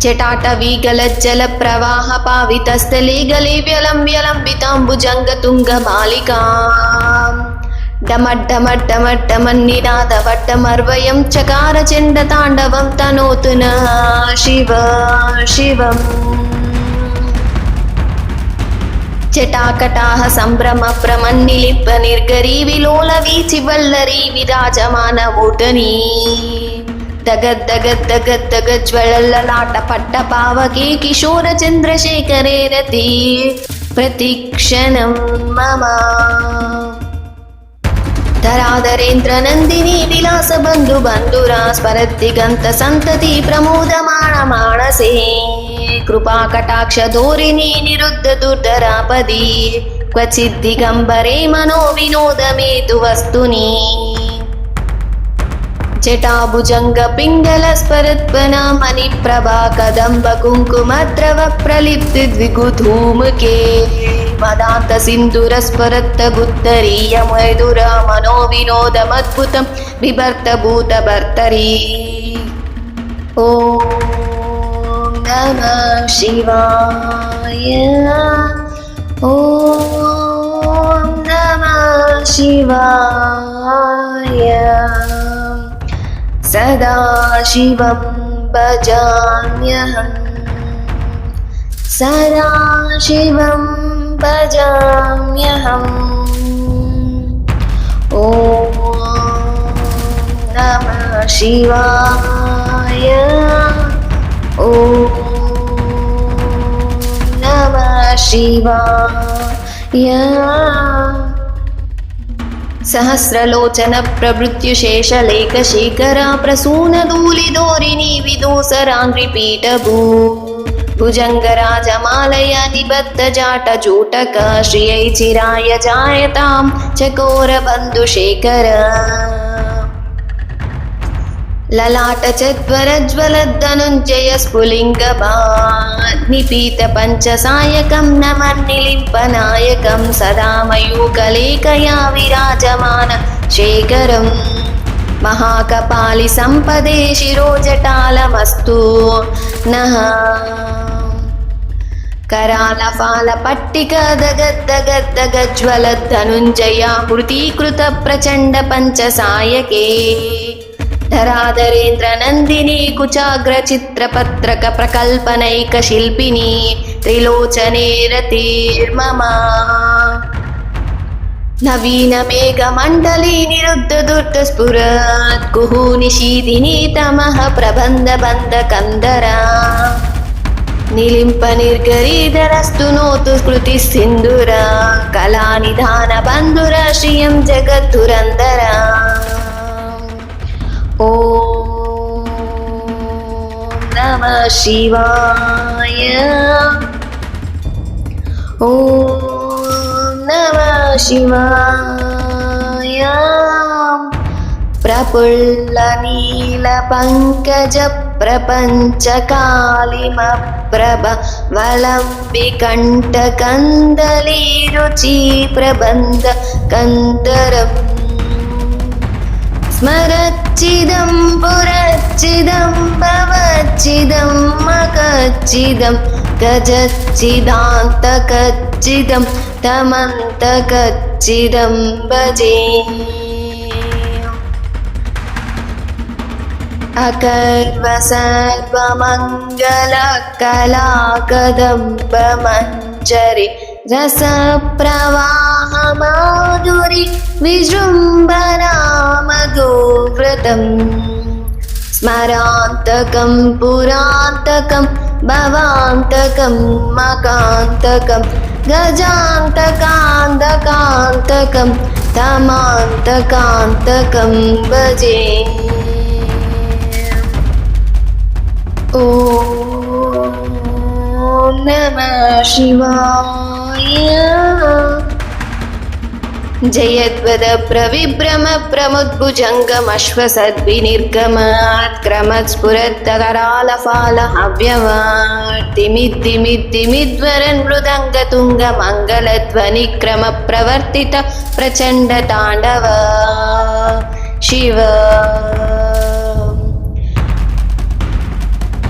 जटाटवीगलज्जल प्रवाह पावितस्थले गले व्यलम्बिताम्बुजङ्गतुङ्गमालिका डमड्डमड्डमड्डमन्निनादवट्टमर्वयं चकार चण्डताण्डवं तनोतु न शिव शिवम् जटाकटाह सम्भ्रम प्रमन्निलिप्प निर्गरी विलोल वीचिवल्लरी विराजमानमूर्धनी दगद्दगद्दगद्दगज्ज्वलल्ललाट पट्टपावके किशोर चन्द्रशेखरे रति प्रतिक्षणं मम धराधरेन्द्रनन्दिनी विलासबन्धु बन्धुरा स्फरद्दिगन्त सन्तति प्रमोदमाण मानसे कृपाकटाक्षधोरिणी निरुद्ध दुर्धरापदी क्वचिद्दिगम्बरे मनो विनोदमेतु वस्तुनि जटाभुजङ्ग पिङ्गलस्फरत्वना मणिप्रभा कदम्ब कुङ्कुमद्रव प्रलिप्ति द्विगुधूमुखे मदान्त सिन्दूरस्फरत्त गुत्तरीय मैदुर मनो विनोदमद्भुतं बिभर्त भूतभर्तरी ॐ नमः शिवाय ॐ नमः शिवाय सदा शिवं भजाम्यहं सदा शिवं भजाम्यहम् ॐ नमः शिवाय ॐ नमः शिवाय सहस्रलोचन प्रभृत्युशेषलेखशेखरा प्रसूनधूलिधोरिणी विदूसराङ्घ्रिपीठभू भुजङ्गराजमालया निबद्धजाटजूटक श्रियै चिराय जायतां चकोरबन्धुशेखर ललाटचत्वरज्वलद्धनुञ्जय स्फुलिङ्गनिपीतपञ्चसायकं नमन्निलिम्पनायकं सदा मयूकलेकया विराजमान शेखरम् महाकपालि सम्पदे शिरोजटालमस्तु नः करालफालपट्टिका दगद्दगद्दगज्ज्वलद्धनुञ्जया हृतीकृत प्रचण्ड पञ्चसायके धराधरेन्द्रनन्दिनी कुचाग्रचित्रपत्रक प्रकल्पनैकशिल्पिनी त्रिलोचने रतिर्मम नवीनमेघमण्डली निरुद्धदुर्तस्फुरत् कुहूनिशीदिनी तमः प्रबन्धबन्धकन्दरा निलिम्प निर्गरीधरस्तु नोतु स्मृतिस्सिन्धुरा कलानिधानबन्धुरा श्रियं जगद्धुरन्धरा ॐ नमः शिवाय ॐ नमः शिवाय प्रफुल्लनीलपङ्कज प्रपञ्चकालिमप्रभ वलम्बिकण्ठकन्दलीरुचि प्रबन्ध कन्दरम् स्मरच्चिदं पुरच्चिदं भवच्चिदं मकच्चिदं गजच्चिदान्तकच्चिदं तमन्तकच्चिदं भजे अकर्व सर्वमङ्गलकलाकदम्बमञ्जरि रसप्रवाह माधुरि विजृम्भणा मधुव्रतम् स्मरान्तकं पुरान्तकं भवान्तकं मकान्तकं गजान्तकान्तकान्तकं तमान्तकान्तकं भजे ॐ नमः शिवाय जयद्वद प्रविभ्रम प्रमुद्भुजङ्गमश्वसद्विनिर्गमात् क्रमत् स्फुरत्तकरालफाल हव्यवार्तिमिद्दिमिद्दिमिद्वरन् मृदङ्गतुङ्गमङ्गलध्वनिक्रम प्रवर्तित प्रचण्ड ताण्डव शिव